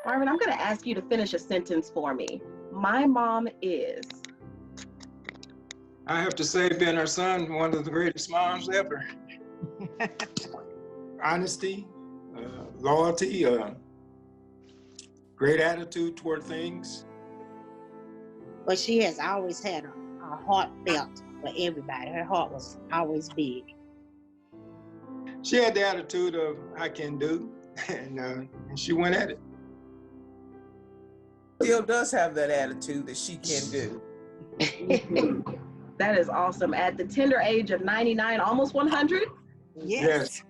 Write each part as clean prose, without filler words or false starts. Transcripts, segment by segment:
Marvin, I'm going to ask you to finish a sentence for me. My mom is. I have to say, being her son, one of the greatest moms ever. Honesty, loyalty, great attitude toward things. But she has always had a heartfelt for everybody. Her heart was always big. She had the attitude of, I can do, and she went at it. Still does have that attitude that she can do. That is awesome. At the tender age of 99, almost 100? Yes.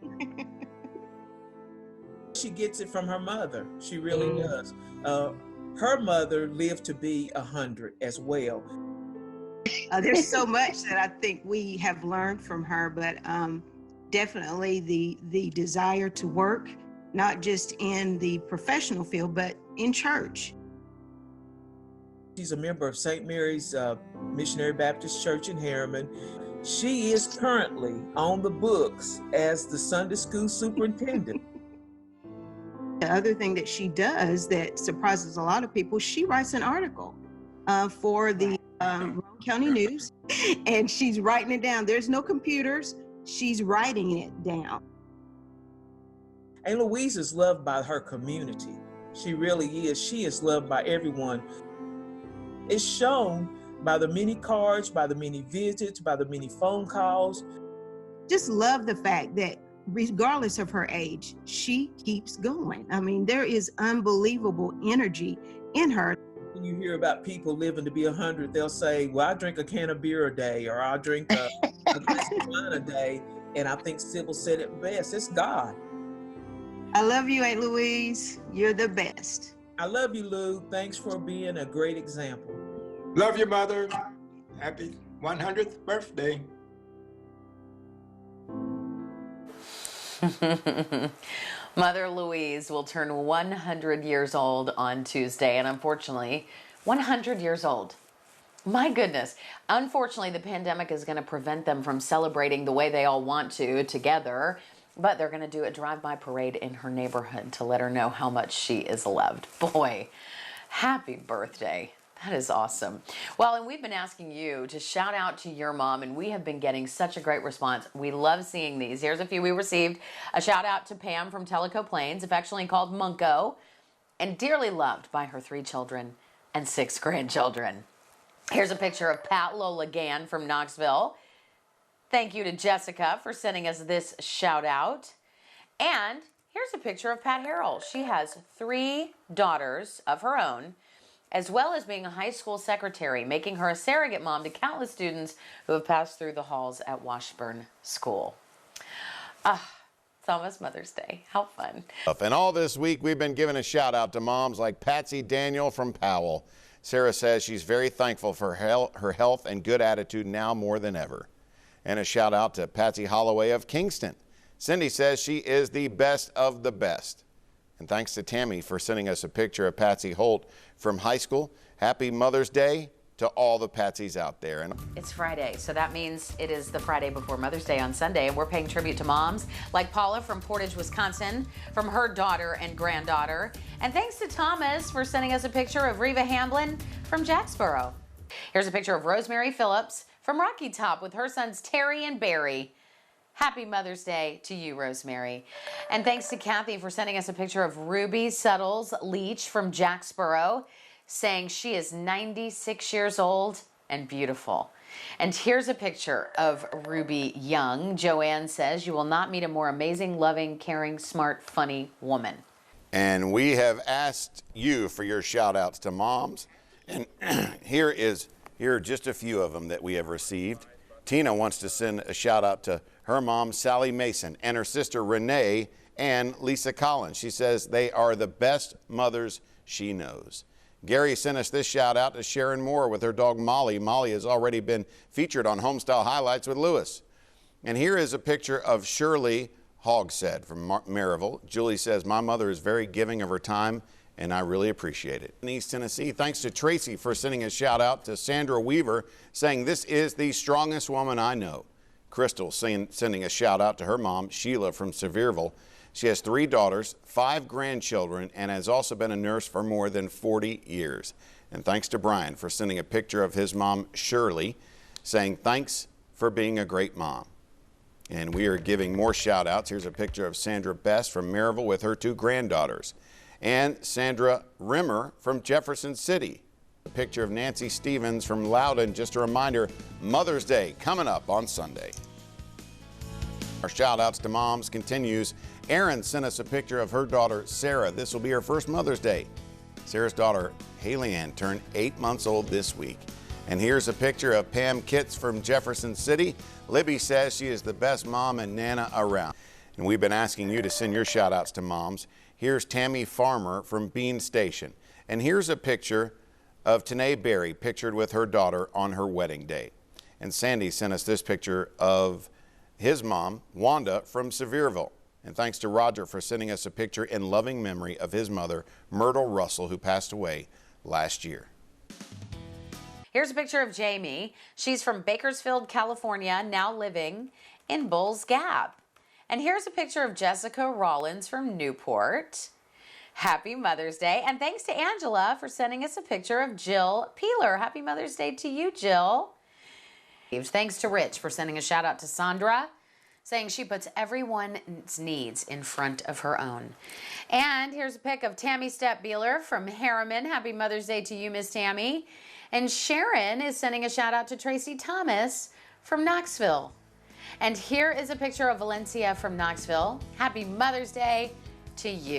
She gets it from her mother. She really does. Her mother lived to be 100 as well. There's so much that I think we have learned from her, but definitely the desire to work, not just in the professional field, but in church. She's a member of St. Mary's Missionary Baptist Church in Harriman. She is currently on the books as the Sunday school superintendent. The other thing that she does that surprises a lot of people, she writes an article for the Rowan County News, and she's writing it down. There's no computers. She's writing it down. And Louise is loved by her community. She really is. She is loved by everyone. It's shown by the many cards, by the many visits, by the many phone calls. Just love the fact that regardless of her age, she keeps going. I mean, there is unbelievable energy in her. When you hear about people living to be 100, they'll say, well, I drink a can of beer a day, or I'll drink a glass of wine a day. And I think Sybil said it best, it's God. I love you, Aunt Louise. You're the best. I love you, Lou. Thanks for being a great example. Love your mother. Happy 100th birthday. Mother Louise will turn 100 years old on Tuesday, and unfortunately, 100 years old. My goodness. Unfortunately, the pandemic is going to prevent them from celebrating the way they all want to together, but they're going to do a drive-by parade in her neighborhood to let her know how much she is loved. Boy, happy birthday. That is awesome. Well, and we've been asking you to shout out to your mom, and we have been getting such a great response. We love seeing these. Here's a few we received. A shout out to Pam from Tellico Plains, affectionately called Munko, and dearly loved by her 3 children and 6 grandchildren. Here's a picture of Pat Lola Gann from Knoxville. Thank you to Jessica for sending us this shout out. And here's a picture of Pat Harrell. She has 3 daughters of her own, as well as being a high school secretary, making her a surrogate mom to countless students who have passed through the halls at Washburn School. It's almost Mother's Day. How fun. And all this week, we've been giving a shout out to moms like Patsy Daniel from Powell. Sarah says she's very thankful for her health and good attitude now more than ever. And a shout out to Patsy Holloway of Kingston. Cindy says she is the best of the best. And thanks to Tammy for sending us a picture of Patsy Holt from high school. Happy Mother's Day to all the Patsys out there. And it's Friday, so that means it is the Friday before Mother's Day on Sunday, and we're paying tribute to moms like Paula from Portage, Wisconsin, from her daughter and granddaughter. And thanks to Thomas for sending us a picture of Reva Hamblin from Jacksboro. Here's a picture of Rosemary Phillips from Rocky Top with her sons Terry and Barry. Happy Mother's Day to you, Rosemary. And thanks to Kathy for sending us a picture of Ruby SUTTLES LEACH from Jacksboro, saying she is 96 years old and beautiful. And here's a picture of Ruby Young. Joanne says, you will not meet a more amazing, loving, caring, smart, funny woman. And we have asked you for your shout outs to moms. And here are just a few of them that we have received. Tina wants to send a shout out to her mom, Sally Mason, and her sister, Renee, and Lisa Collins. She says they are the best mothers she knows. Gary sent us this shout out to Sharon Moore with her dog, Molly. Molly has already been featured on Homestyle Highlights with Lewis. And here is a picture of Shirley HOGSED from Maryville. Julie says, my mother is very giving of her time, and I really appreciate it. In East Tennessee, thanks to Tracy for sending a shout out to Sandra Weaver, saying this is the strongest woman I know. Crystal sending a shout out to her mom, Sheila from Sevierville, She has 3 daughters, 5 grandchildren, and has also been a nurse for more than 40 years. And thanks to Brian for sending a picture of his mom, Shirley, saying thanks for being a great mom. And we are giving more shout outs. Here's a picture of Sandra Best from Maryville with her 2 granddaughters. And Sandra Rimmer from Jefferson City. A picture of Nancy Stevens from Loudon. Just a reminder, Mother's Day coming up on Sunday. Our shout outs to moms continues. Erin sent us a picture of her daughter, Sarah. This will be her first Mother's Day. Sarah's daughter, Haley Ann, turned 8 months old this week. And here's a picture of Pam Kitts from Jefferson City. Libby says she is the best mom and Nana around. And we've been asking you to send your shout outs to moms. Here's Tammy Farmer from Bean Station. And here's a picture of Tanae Berry pictured with her daughter on her wedding day. And Sandy sent us this picture of his mom, Wanda, from Sevierville. And thanks to Roger for sending us a picture in loving memory of his mother, Myrtle Russell, who passed away last year. Here's a picture of Jamie. She's from Bakersfield, California, now living in Bulls Gap. And here's a picture of Jessica Rollins from Newport. Happy Mother's Day. And thanks to Angela for sending us a picture of Jill Peeler. Happy Mother's Day to you, Jill. Thanks to Rich for sending a shout out to Sandra, saying she puts everyone's needs in front of her own. And here's a pic of Tammy STEPP-BEELER from Harriman. Happy Mother's Day to you, Miss Tammy. And Sharon is sending a shout out to Tracy Thomas from Knoxville. And here is a picture of Valencia from Knoxville. Happy Mother's Day to you.